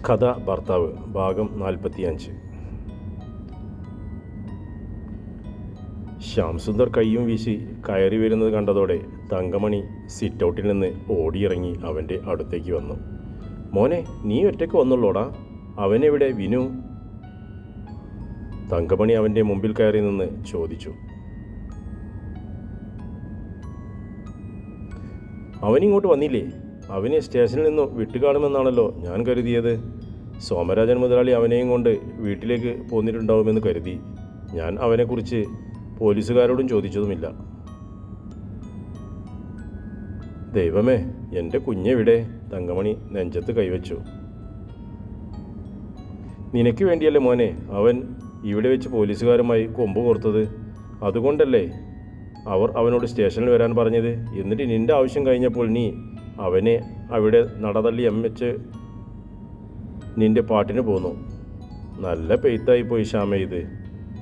കഥ ഭർത്താവ് ഭാഗം 45. ശ്യാം സുന്ദർ കയ്യും വീശി കയറി വരുന്നത് കണ്ടതോടെ തങ്കമണി സിറ്റൗട്ടിൽ നിന്ന് ഓടിയിറങ്ങി അവൻ്റെ അടുത്തേക്ക് വന്നു. മോനെ, നീ ഒറ്റയ്ക്ക് വന്നുള്ളോടാ? അവനെവിടെ വിനു? തങ്കമണി അവൻ്റെ മുമ്പിൽ കയറി നിന്ന് ചോദിച്ചു. അവനിങ്ങോട്ട് വന്നില്ലേ? അവനെ സ്റ്റേഷനിൽ നിന്നും വിട്ടുകാണുമെന്നാണല്ലോ ഞാൻ കരുതിയത്. സോമരാജൻ മുതലാളി അവനെയും കൊണ്ട് വീട്ടിലേക്ക് പോന്നിട്ടുണ്ടാവുമെന്ന് കരുതി. ഞാൻ അവനെക്കുറിച്ച് പോലീസുകാരോടും ചോദിച്ചതുമില്ല. ദൈവമേ, എൻ്റെ കുഞ്ഞെവിടെ? തങ്കമണി നെഞ്ചത്ത് കൈവച്ചു. നിനക്ക് വേണ്ടിയല്ലേ മോനെ അവൻ ഇവിടെ വെച്ച് പോലീസുകാരുമായി കൊമ്പ് കോർത്തത്? അതുകൊണ്ടല്ലേ അവർ അവനോട് സ്റ്റേഷനിൽ വരാൻ പറഞ്ഞത്. എന്നിട്ട് നിൻ്റെ ആവശ്യം കഴിഞ്ഞപ്പോൾ നീ അവനെ അവിടെ നടതള്ളി അമ്മച്ച് നിൻ്റെ പാട്ടിന് പോന്നു. നല്ല പെയ്ത്തായി പോയി ശ്യാമ ഇത്.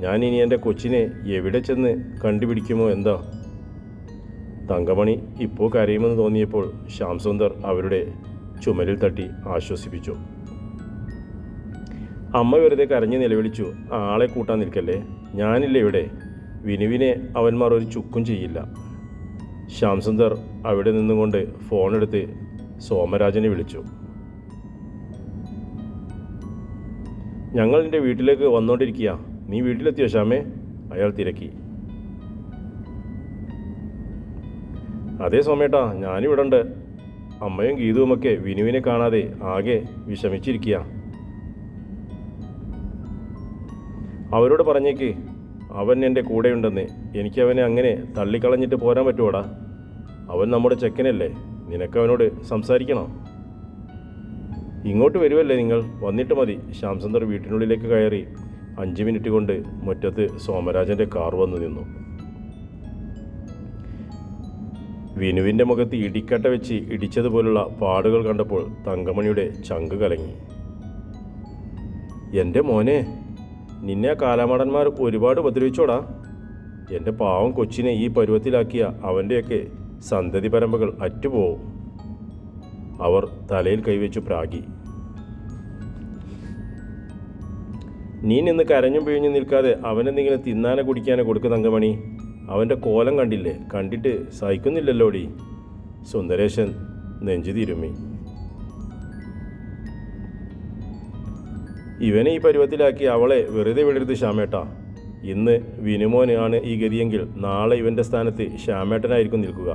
ഞാൻ ഇനി എൻ്റെ കൊച്ചിനെ എവിടെ ചെന്ന് കണ്ടുപിടിക്കുമോ എന്താ? തങ്കമണി ഇപ്പോൾ കരയുമെന്ന് തോന്നിയപ്പോൾ ശ്യാം സുന്ദർ അവരുടെ ചുമലിൽ തട്ടി ആശ്വസിപ്പിച്ചു. അമ്മ വെറുതെ കരഞ്ഞ് നിലവിളിച്ചു. ആളെ കൂട്ടാൻ നിൽക്കല്ലേ, ഞാനില്ല ഇവിടെ. വിനുവിനെ അവന്മാർ ഒരു ചുക്കും ചെയ്യില്ല. ശ്യാം സുന്ദർ അവിടെ നിന്നുകൊണ്ട് ഫോണെടുത്ത് സോമരാജനെ വിളിച്ചു. ഞങ്ങൾ നിൻ്റെ വീട്ടിലേക്ക് വന്നുകൊണ്ടിരിക്കുക. നീ വീട്ടിലെത്തിയോ ശ്യാമേ? അയാൾ തിരക്കി. അതേ സോമേട്ടാ, ഞാനിവിടെ ഉണ്ട്. അമ്മയും ഗീതുവുമൊക്കെ വിനുവിനെ കാണാതെ ആകെ വിഷമിച്ചിരിക്കുക. അവരോട് പറഞ്ഞേക്ക് അവൻ എൻ്റെ കൂടെയുണ്ടെന്ന്. എനിക്കവനെ അങ്ങനെ തള്ളിക്കളഞ്ഞിട്ട് പോരാൻ പറ്റുമോടാ? അവൻ നമ്മുടെ ചെക്കനല്ലേ, നിനക്കവനോട് സംസാരിക്കണം. ഇങ്ങോട്ട് വരുമല്ലേ നിങ്ങൾ? വന്നിട്ട് മതി. ശ്യാം സുന്ദർ വീട്ടിനുള്ളിലേക്ക് കയറി 5 മിനിറ്റ് കൊണ്ട് മുറ്റത്ത് സോമരാജൻ്റെ കാർ വന്നു നിന്നു. വിനുവിൻ്റെ മുഖത്ത് ഇടിക്കട്ട വെച്ച് ഇടിച്ചതുപോലുള്ള പാടുകൾ കണ്ടപ്പോൾ തങ്കമണിയുടെ ചങ്ക് കലങ്ങി. എൻ്റെ മോനെ, നിന്നെ കാലാമടന്മാർ ഒരുപാട് ഉപദ്രവിച്ചോടാ. എൻ്റെ പാവം കൊച്ചിനെ ഈ പരുവത്തിലാക്കിയ അവൻ്റെയൊക്കെ സന്തതി പരമ്പകൾ അറ്റുപോവും. അവർ തലയിൽ കൈവച്ചു പ്രാഗി. നീ നിന്ന് കരഞ്ഞും പിഴിഞ്ഞും നിൽക്കാതെ അവനെന്തെങ്കിലും തിന്നാനോ കുടിക്കാനോ കൊടുക്കും തങ്കമണി. അവൻ്റെ കോലം കണ്ടില്ലേ? കണ്ടിട്ട് സഹിക്കുന്നില്ലല്ലോടി. സുന്ദരേശൻ നെഞ്ചു തിരുമ്മി. ഇവനെ ഈ പരുവത്തിലാക്കി അവളെ വെറുതെ വിടരുത് ശ്യാമേട്ടാ. ഇന്ന് വിനുമോന് ആണ് ഈ ഗതിയെങ്കിൽ നാളെ ഇവൻ്റെ സ്ഥാനത്ത് ശ്യാമേട്ടനായിരിക്കും നിൽക്കുക.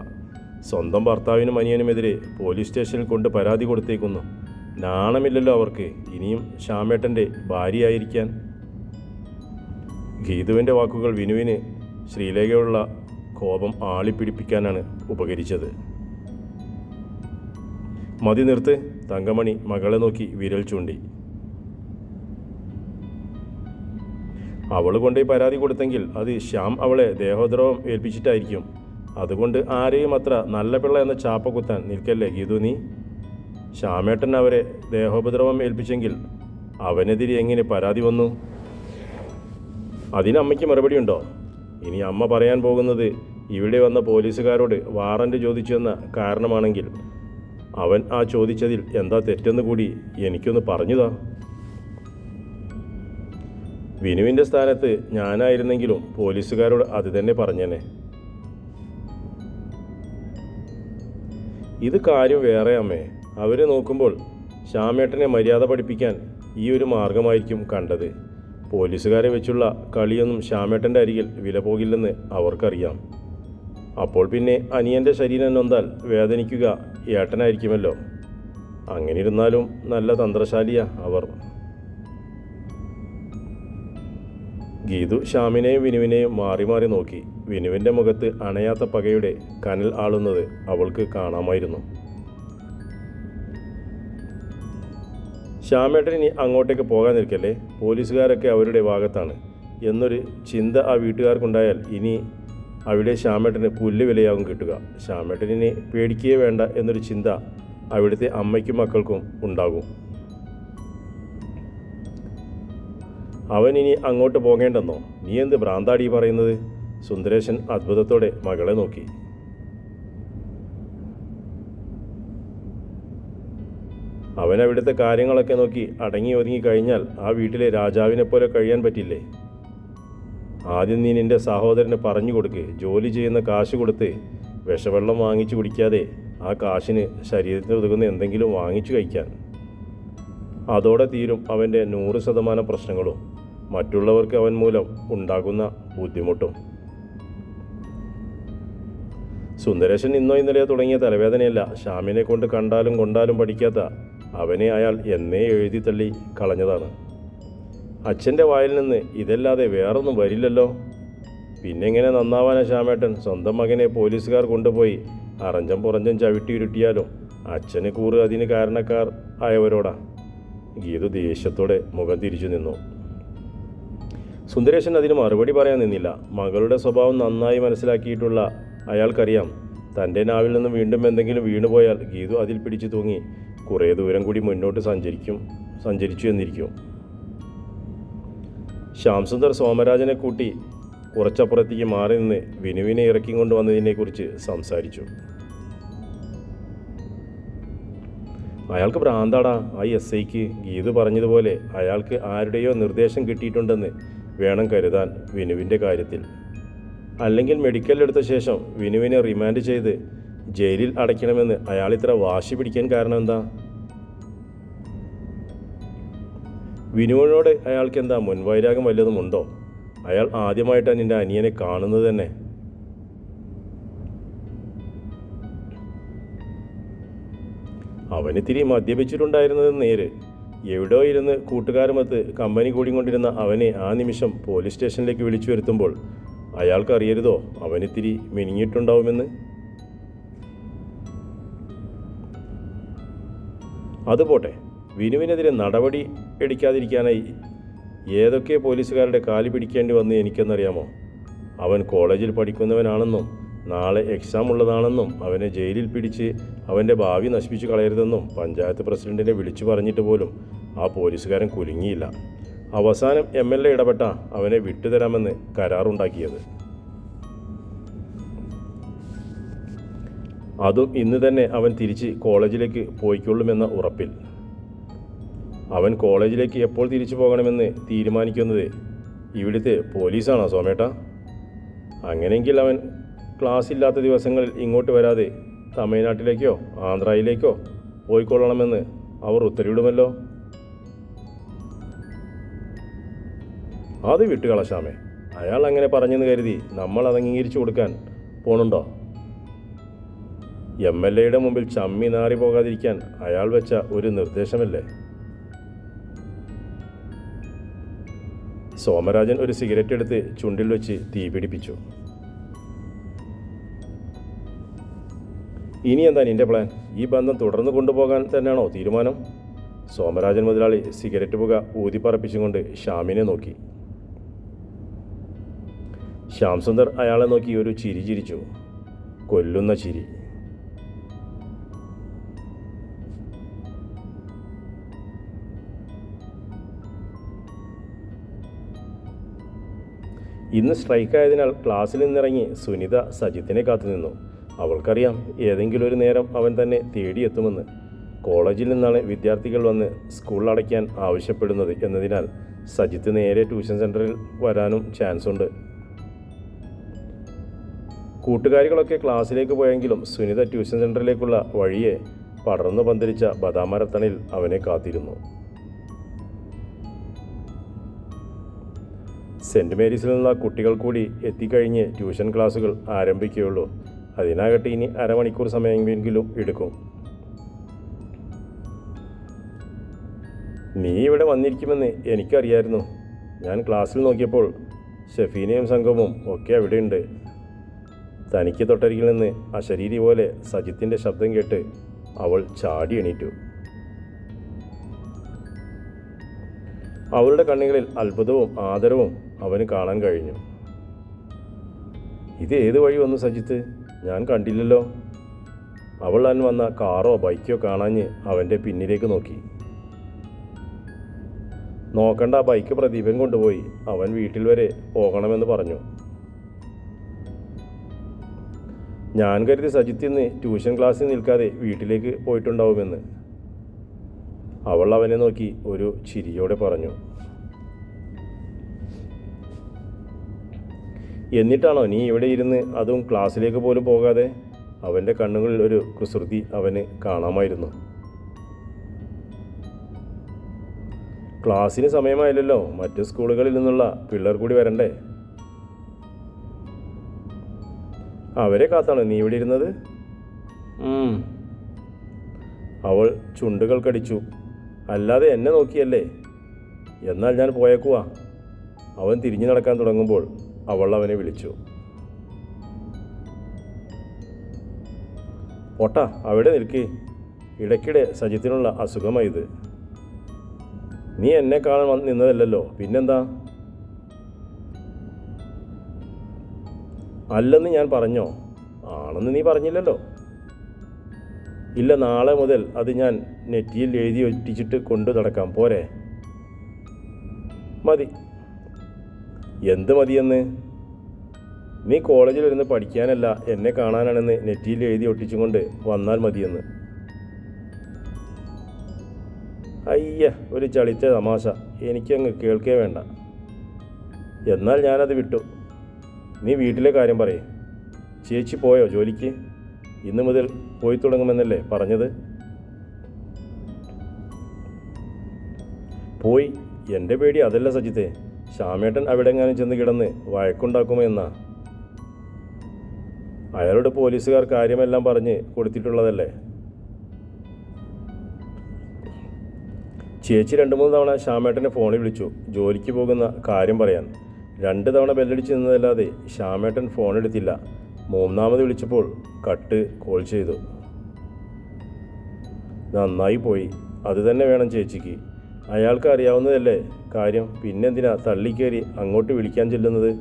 സ്വന്തം ഭർത്താവിനും അനിയനുമെതിരെ പോലീസ് സ്റ്റേഷനിൽ കൊണ്ട് പരാതി കൊടുത്തേക്കുന്നു. നാണമില്ലല്ലോ അവർക്ക് ഇനിയും ശ്യാമേട്ടൻ്റെ ഭാര്യയായിരിക്കാൻ. ഗീതുവിൻ്റെ വാക്കുകൾ വിനുവിന് ശ്രീലേഖയുള്ള കോപം ആളിപ്പിടിപ്പിക്കാനാണ് ഉപകരിച്ചത്. മതി നിർത്ത്. തങ്കമണി മകളെ നോക്കി വിരൽ ചൂണ്ടി. അവൾ കൊണ്ടുപോയി പരാതി കൊടുത്തെങ്കിൽ അത് ശ്യാം അവളെ ദേഹോദ്രവം ഏൽപ്പിച്ചിട്ടായിരിക്കും. അതുകൊണ്ട് ആരെയും അത്ര നല്ല പിള്ള എന്ന ചാപ്പ കുത്താൻ നിൽക്കല്ലേ ഗീതു നീ. ശ്യാമേട്ടൻ അവരെ ദേഹോപദ്രവം ഏൽപ്പിച്ചെങ്കിൽ അവനെതിരെ എങ്ങനെ പരാതി വന്നു? അതിനമ്മയ്ക്ക് മറുപടിയുണ്ടോ? ഇനി അമ്മ പറയാൻ പോകുന്നത് ഇവിടെ വന്ന പോലീസുകാരോട് വാറന്റ് ചോദിച്ചു എന്ന കാരണമാണെങ്കിൽ അവൻ ആ ചോദിച്ചതിൽ എന്താ തെറ്റെന്ന് കൂടി എനിക്കൊന്ന് പറഞ്ഞുതാ. വിനുവിൻ്റെ സ്ഥാനത്ത് ഞാനായിരുന്നെങ്കിലും പോലീസുകാരോട് അത് തന്നെ പറഞ്ഞേനെ. ഇത് കാര്യം വേറെ അമ്മേ. അവർ നോക്കുമ്പോൾ ശ്യാമേട്ടനെ മര്യാദ പഠിപ്പിക്കാൻ ഈ ഒരു മാർഗമായിരിക്കും കണ്ടത്. പോലീസുകാരെ വെച്ചുള്ള കളിയൊന്നും ശ്യാമേട്ടൻ്റെ അരികിൽ വില പോകില്ലെന്ന് അവർക്കറിയാം. അപ്പോൾ പിന്നെ അനിയൻ്റെ ശരീരം നൊന്താൽ വേദനിക്കുക ഏട്ടനായിരിക്കുമല്ലോ. അങ്ങനെ ഇരുന്നാലും നല്ല തന്ത്രശാലിയാ അവർ. ഗീതു ശ്യാമിനെയും വിനുവിനെയും മാറി മാറി നോക്കി. വിനുവിൻ്റെ മുഖത്ത് അണയാത്ത പകയുടെ കനൽ ആളുന്നത് അവൾക്ക് കാണാമായിരുന്നു. ശ്യാമേട്ടൻ ഇനി അങ്ങോട്ടേക്ക് പോകാൻ നിൽക്കല്ലേ, പോലീസുകാരൊക്കെ അവരുടെ ഭാഗത്താണ് എന്നൊരു ചിന്ത ആ വീട്ടുകാർക്കുണ്ടായാൽ ഇനി അവിടെ ശ്യാമേട്ടന് പുല്ല് വിലയാകും കിട്ടുക. ശ്യാമേട്ടനിനെ പേടിക്കുകയേ വേണ്ട എന്നൊരു ചിന്ത അവിടുത്തെ അമ്മയ്ക്കും മക്കൾക്കും ഉണ്ടാകും. അവൻ ഇനി അങ്ങോട്ട് പോകേണ്ടെന്നോ? നീ എന്ത് ഭ്രാന്താടി പറയുന്നത്? സുന്ദരേശൻ അത്ഭുതത്തോടെ മകളെ നോക്കി. അവൻ അവിടുത്തെ കാര്യങ്ങളൊക്കെ നോക്കി അടങ്ങി ഒതുങ്ങി കഴിഞ്ഞാൽ ആ വീട്ടിലെ രാജാവിനെ പോലെ കഴിയാൻ പറ്റില്ലേ? ആദ്യം നീ നിൻ്റെ സഹോദരന് പറഞ്ഞു കൊടുക്ക്, ജോലി ചെയ്യുന്ന കാശ് കൊടുത്ത് വിഷവെള്ളം വാങ്ങിച്ചു കുടിക്കാതെ ആ കാശിന് ശരീരത്തിന് ഒതുങ്ങുന്ന എന്തെങ്കിലും വാങ്ങിച്ചു കഴിക്കാൻ. അതോടെ തീരും അവൻ്റെ 100% പ്രശ്നങ്ങളും മറ്റുള്ളവർക്ക് അവൻ മൂലം ഉണ്ടാകുന്ന ബുദ്ധിമുട്ടും. സുന്ദരേശൻ ഇന്നോ ഇന്നലെയോ തുടങ്ങിയ തലവേദനയല്ല. ശ്യാമിനെ കൊണ്ട് കണ്ടാലും കൊണ്ടാലും പഠിക്കാത്ത അവനെ അയാൾ എന്നേ എഴുതി തള്ളി കളഞ്ഞതാണ്. അച്ഛൻ്റെ വായിൽ നിന്ന് ഇതല്ലാതെ വേറൊന്നും വരില്ലല്ലോ. പിന്നെങ്ങനെ നന്നാവാനാ ശ്യാമേട്ടൻ? സ്വന്തം മകനെ പോലീസുകാർ കൊണ്ടുപോയി അറഞ്ചം പുറഞ്ചം ചവിട്ടിയിരുട്ടിയാലും അച്ഛന് കൂറ് അതിന് കാരണക്കാർ ആയവരോടാ. ഗീതു ദേഷ്യത്തോടെ മുഖം തിരിച്ചു നിന്നു. സുന്ദരേശൻ അതിന് മറുപടി പറയാൻ നിന്നില്ല. മകളുടെ സ്വഭാവം നന്നായി മനസ്സിലാക്കിയിട്ടുള്ള അയാൾക്കറിയാം, തൻ്റെ നാവിൽ നിന്നും വീണ്ടും എന്തെങ്കിലും വീണുപോയാൽ ഗീതു അതിൽ പിടിച്ചു തൂങ്ങി കുറേ ദൂരം കൂടി മുന്നോട്ട് സഞ്ചരിച്ചു എന്നിരിക്കും. ശ്യാംസുന്ദർ സോമരാജനെ കൂട്ടി കുറച്ചപ്പുറത്തേക്ക് മാറി നിന്ന് വിനുവിനെ ഇറക്കിക്കൊണ്ട് വന്നതിനെക്കുറിച്ച് സംസാരിച്ചു. അയാൾക്ക് ഭ്രാന്താടാ. ആ SIക്ക് ഗീതു പറഞ്ഞതുപോലെ അയാൾക്ക് ആരുടെയോ നിർദ്ദേശം കിട്ടിയിട്ടുണ്ടെന്ന് വേണം കരുതാൻ വിനുവിൻ്റെ കാര്യത്തിൽ. അല്ലെങ്കിൽ മെഡിക്കലെടുത്ത ശേഷം വിനുവിനെ റിമാൻഡ് ചെയ്ത് ജയിലിൽ അടയ്ക്കണമെന്ന് അയാൾ ഇത്ര വാശി പിടിക്കാൻ കാരണം എന്താ? വിനുവിനോട് അയാൾക്ക് എന്താ മുൻവൈരാഗ്യം വല്ലതും ഉണ്ടോ? അയാൾ ആദ്യമായിട്ടാണ് നിൻ്റെ അനിയനെ കാണുന്നത് തന്നെ. അവനിത്തിരി മദ്യപിച്ചിട്ടുണ്ടായിരുന്നത് നേര്. എവിടെയോ ഇരുന്ന് കൂട്ടുകാരുമൊത്ത് കമ്പനി കൂടിക്കൊണ്ടിരുന്ന അവനെ ആ നിമിഷം പോലീസ് സ്റ്റേഷനിലേക്ക് വിളിച്ചു വരുത്തുമ്പോൾ അയാൾക്കറിയരുതോ അവനിത്തിരി മിനിങ്ങിയിട്ടുണ്ടാവുമെന്ന്? അതുപോട്ടെ, വിനുവിനെതിരെ നടപടി എടുക്കാതിരിക്കാനായി ഏതൊക്കെ പോലീസുകാരുടെ കാലി പിടിക്കേണ്ടി വന്ന് എനിക്കെന്നറിയാമോ? അവൻ കോളേജിൽ പഠിക്കുന്നവനാണെന്നും നാളെ എക്സാം ഉള്ളതാണെന്നും അവനെ ജയിലിൽ പിടിച്ച് അവൻ്റെ ഭാവി നശിപ്പിച്ചു കളയരുതെന്നും പഞ്ചായത്ത് പ്രസിഡന്റിനെ വിളിച്ചു പറഞ്ഞിട്ട് പോലും ആ പോലീസുകാരൻ കുലുങ്ങിയില്ല. അവസാനം MLA ഇടപെട്ട അവനെ വിട്ടുതരാമെന്ന് കരാറുണ്ടാക്കിയത്. അതും ഇന്ന് തന്നെ അവൻ തിരിച്ച് കോളേജിലേക്ക് പോയിക്കൊള്ളുമെന്ന ഉറപ്പിൽ. അവൻ കോളേജിലേക്ക് എപ്പോൾ തിരിച്ചു പോകണമെന്ന് തീരുമാനിക്കുന്നത് ഇവിടുത്തെ പോലീസാണോ സോമേട്ട? അങ്ങനെയെങ്കിൽ അവൻ ക്ലാസ് ഇല്ലാത്ത ദിവസങ്ങളിൽ ഇങ്ങോട്ട് വരാതെ തമിഴ്നാട്ടിലേക്കോ ആന്ധ്രയിലേക്കോ പോയിക്കൊള്ളണമെന്ന് അവർ ഉത്തരവിടുമല്ലോ. അത് വിട്ടുകളശാമേ. അയാൾ അങ്ങനെ പറഞ്ഞെന്ന് കരുതി നമ്മൾ അത് അംഗീകരിച്ചു കൊടുക്കാൻ പോണുണ്ടോ? MLAയുടെ മുമ്പിൽ ചമ്മി നാറി പോകാതിരിക്കാൻ അയാൾ വെച്ച ഒരു നിർദ്ദേശമല്ലേ. സോമരാജൻ ഒരു സിഗരറ്റ് എടുത്ത് ചുണ്ടിൽ വെച്ച് തീ പിടിപ്പിച്ചു. ഇനി എന്താ നിൻ്റെ പ്ലാൻ? ഈ ബന്ധം തുടർന്ന് കൊണ്ടുപോകാൻ തന്നെയാണോ തീരുമാനം? സോമരാജൻ മുതലാളി സിഗരറ്റ് പുക ഊതിപ്പറപ്പിച്ചുകൊണ്ട് ശ്യാമിനെ നോക്കി. ശ്യാംസുന്ദർ അയാളെ നോക്കി ഒരു ചിരി ചിരിച്ചു. കൊല്ലുന്ന ചിരി. ഇന്ന് സ്ട്രൈക്കായതിനാൽ ക്ലാസ്സിൽ നിന്നിറങ്ങി സുനിത സജിത്തിനെ കാത്തുനിന്നു. അവൾക്കറിയാം ഏതെങ്കിലും ഒരു നേരം അവൻ തന്നെ തേടിയെത്തുമെന്ന്. കോളേജിൽ നിന്നാണ് വിദ്യാർത്ഥികൾ വന്ന് സ്കൂൾ അടയ്ക്കാൻ ആവശ്യപ്പെടുന്നത് എന്നതിനാൽ സജിത്ത് നേരെ ട്യൂഷൻ സെൻറ്ററിൽ വരാനും ചാൻസ് ഉണ്ട്. കൂട്ടുകാരികളൊക്കെ ക്ലാസ്സിലേക്ക് പോയെങ്കിലും സുനിത ട്യൂഷൻ സെൻറ്ററിലേക്കുള്ള വഴിയെ പടർന്നു പന്തലിച്ച ബദാമരത്തണിൽ അവനെ കാത്തിരുന്നു. സെൻറ്റ് മേരീസിൽ നിന്നുള്ള കുട്ടികൾ കൂടി എത്തിക്കഴിഞ്ഞ് ട്യൂഷൻ ക്ലാസ്സുകൾ ആരംഭിക്കുകയുള്ളൂ. അതിനാകട്ടെ ഇനി അരമണിക്കൂർ സമയമെങ്കിലും എടുക്കും. നീ ഇവിടെ വന്നിരിക്കുമെന്ന് എനിക്കറിയായിരുന്നു. ഞാൻ ക്ലാസ്സിൽ നോക്കിയപ്പോൾ ഷെഫീനയും സംഘവും ഒക്കെ അവിടെയുണ്ട്. തനിക്ക് തൊട്ടരികിൽ നിന്ന് അശരീരി പോലെ സജിത്തിൻ്റെ ശബ്ദം കേട്ട് അവൾ ചാടി എണീറ്റു. അവളുടെ കണ്ണുകളിൽ അത്ഭുതവും ആദരവും അവന് കാണാൻ കഴിഞ്ഞു. ഇത് ഏത് വഴി വന്നു സജിത്ത്? ഞാൻ കണ്ടില്ലല്ലോ. അവൾ അവൻ വന്ന കാറോ ബൈക്കോ കാണാഞ്ഞ് അവൻ്റെ പിന്നിലേക്ക് നോക്കി. നോക്കണ്ട, ബൈക്ക് പ്രദീപൻ കൊണ്ടുപോയി. അവൻ വീട്ടിൽ വരെ പോകണമെന്ന് പറഞ്ഞു. ഞാൻ കരുതി സജിത്ത് ഇന്ന് ട്യൂഷൻ ക്ലാസ്സിൽ നിൽക്കാതെ വീട്ടിലേക്ക് പോയിട്ടുണ്ടാവുമെന്ന്. അവൾ അവനെ നോക്കി ഒരു ചിരിയോടെ പറഞ്ഞു. എന്നിട്ടാണോ നീ ഇവിടെ ഇരുന്ന്, അതും ക്ലാസ്സിലേക്ക് പോലും പോകാതെ? അവൻ്റെ കണ്ണുകളിൽ ഒരു കുസൃതി അവന് കാണാമായിരുന്നു. ക്ലാസ്സിന് സമയമായില്ലല്ലോ, മറ്റ് സ്കൂളുകളിൽ നിന്നുള്ള പിള്ളേർ കൂടി വരണ്ടേ? അവരെ കാത്താണോ നീ ഇവിടെ ഇരുന്നത്? അവൾ ചുണ്ടുകൾ കടിച്ചു. അല്ലാതെ എന്നെ നോക്കിയല്ലേ? എന്നാൽ ഞാൻ പോയേക്കുവാ. അവൻ തിരിഞ്ഞു നടക്കാൻ തുടങ്ങുമ്പോൾ അവൾ അവനെ വിളിച്ചു. പോട്ടാ, അവിടെ നിൽക്കേ. ഇടയ്ക്കിടെ സജിത്തിനുള്ള അസുഖമായത്. നീ എന്നെ കാണാൻ നിന്നതല്ലല്ലോ, പിന്നെന്താ? അല്ലെന്ന് ഞാൻ പറഞ്ഞോ? ആണെന്ന് നീ പറഞ്ഞില്ലല്ലോ. ഇല്ല, നാളെ മുതൽ അത് ഞാൻ നെറ്റിയിൽ എഴുതി ഒറ്റിച്ചിട്ട് കൊണ്ടു നടക്കാം, പോരെ? മതി. എന്ത് മതിയെന്ന്? നീ കോളേജിൽ വരുന്ന് പഠിക്കാനല്ല, എന്നെ കാണാനാണെന്ന് നെറ്റിയിൽ എഴുതി ഒട്ടിച്ചും കൊണ്ട് വന്നാൽ മതിയെന്ന്. അയ്യ, ഒരു ചളിച്ച തമാശ. എനിക്കങ്ങ് കേൾക്കേ വേണ്ട. എന്നാൽ ഞാനത് വിട്ടു. നീ വീട്ടിലെ കാര്യം പറയേ. ചേച്ചി പോയോ ജോലിക്ക്? ഇന്ന് മുതൽ പോയി തുടങ്ങുമെന്നല്ലേ പറഞ്ഞത്? പോയി. എൻ്റെ പേടി അതല്ല സജിത്തെ. ശ്യാമേട്ടൻ അവിടെ എങ്ങാനും ചെന്ന് കിടന്ന് വഴക്കുണ്ടാക്കുമോ എന്നാ. അയാളുടെ പോലീസുകാർ കാര്യമെല്ലാം പറഞ്ഞ് കൊടുത്തിട്ടുള്ളതല്ലേ. ചേച്ചി 2-3 തവണ ശ്യാമേട്ടനെ ഫോണിൽ വിളിച്ചു, ജോലിക്ക് പോകുന്ന കാര്യം പറയാൻ. 2 തവണ ബെല്ലടിച്ച് നിന്നതല്ലാതെ ശ്യാമേട്ടൻ ഫോണെടുത്തില്ല. 3-ാമത് വിളിച്ചപ്പോൾ കട്ട് കോൾ ചെയ്തു. നന്നായി പോയി. അത് തന്നെ വേണം ചേച്ചിക്ക്. അയാൾക്ക് അറിയാവുന്നതല്ലേ കാര്യം, പിന്നെന്തിനാ തള്ളിക്കയറി അങ്ങോട്ട് വിളിക്കാൻ ചെല്ലുന്നത്?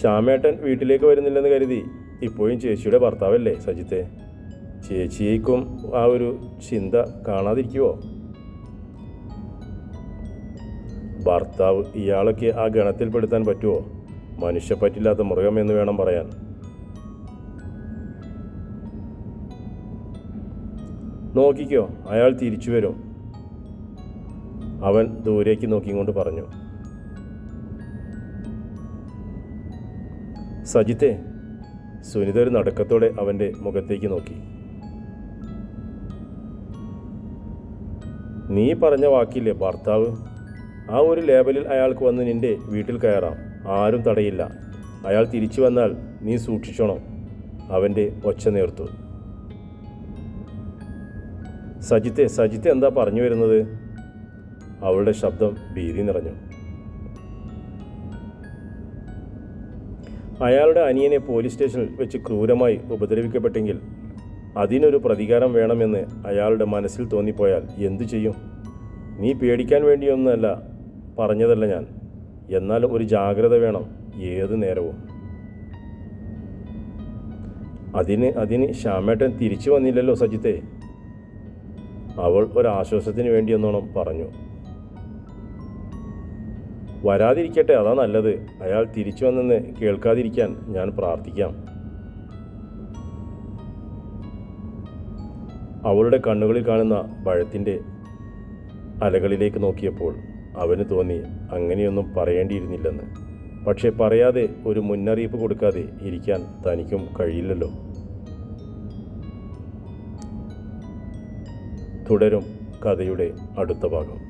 ശ്യാമേട്ടൻ വീട്ടിലേക്ക് വരുന്നില്ലെന്ന് കരുതി ഇപ്പോഴും ചേച്ചിയുടെ ഭർത്താവല്ലേ സജിത്തെ? ചേച്ചിയേക്കും ആ ഒരു ചിന്ത കാണാതിരിക്കുമോ? ഭർത്താവ്, ഇയാളൊക്കെ ആ ഗണത്തിൽപ്പെടുത്താൻ പറ്റുമോ? മനുഷ്യപ്പറ്റില്ലാത്ത മൃഗം എന്ന് വേണം പറയാൻ. നോക്കിക്കോ, അയാൾ തിരിച്ചു വരും, അവൻ ദൂരേക്ക് നോക്കിക്കൊണ്ട് പറഞ്ഞു. സജിത്തെ, സുനിത ഒരു നടുക്കത്തോടെ അവൻ്റെ മുഖത്തേക്ക് നോക്കി. നീ പറഞ്ഞ വാക്കില്ലേ ഭർത്താവ്? ആ ഒരു ലേബലിൽ അയാൾക്ക് വന്ന് നിൻ്റെ വീട്ടിൽ കയറാം, ആരും തടയില്ല. അയാൾ തിരിച്ചു വന്നാൽ നീ സൂക്ഷിച്ചോണം, അവൻ്റെ ഒച്ച നേർത്തു. സജിത്തെ എന്താ പറഞ്ഞു വരുന്നത്? അവളുടെ ശബ്ദം ഭീതി നിറഞ്ഞു. അയാളുടെ അനിയനെ പോലീസ് സ്റ്റേഷനിൽ വെച്ച് ക്രൂരമായി ഉപദ്രവിക്കപ്പെട്ടെങ്കിൽ അതിനൊരു പ്രതികാരം വേണമെന്ന് അയാളുടെ മനസ്സിൽ തോന്നിപ്പോയാൽ എന്തു ചെയ്യും? നീ പേടിക്കാൻ വേണ്ടിയൊന്നുമല്ല പറഞ്ഞതല്ല ഞാൻ. എന്നാൽ ഒരു ജാഗ്രത വേണം ഏതു നേരവും. അതിന് ശ്യാമേട്ടൻ തിരിച്ചു വന്നില്ലല്ലോ സജിത്തെ. അവൾ ഒരാശ്വാസത്തിന് വേണ്ടിയെന്നോണം പറഞ്ഞു. വരാതിരിക്കട്ടെ, അതാ നല്ലത്. അയാൾ തിരിച്ചു വന്നെന്ന് കേൾക്കാതിരിക്കാൻ ഞാൻ പ്രാർത്ഥിക്കാം. അവളുടെ കണ്ണുകളിൽ കാണുന്ന ഭയത്തിൻ്റെ അലകളിലേക്ക് നോക്കിയപ്പോൾ അവന് തോന്നി അങ്ങനെയൊന്നും പറയേണ്ടിയിരുന്നില്ലെന്ന്. പക്ഷെ പറയാതെ, ഒരു മുന്നറിയിപ്പ് കൊടുക്കാതെ ഇരിക്കാൻ തനിക്കും കഴിയില്ലല്ലോ. തുടരും കഥയുടെ അടുത്ത ഭാഗം.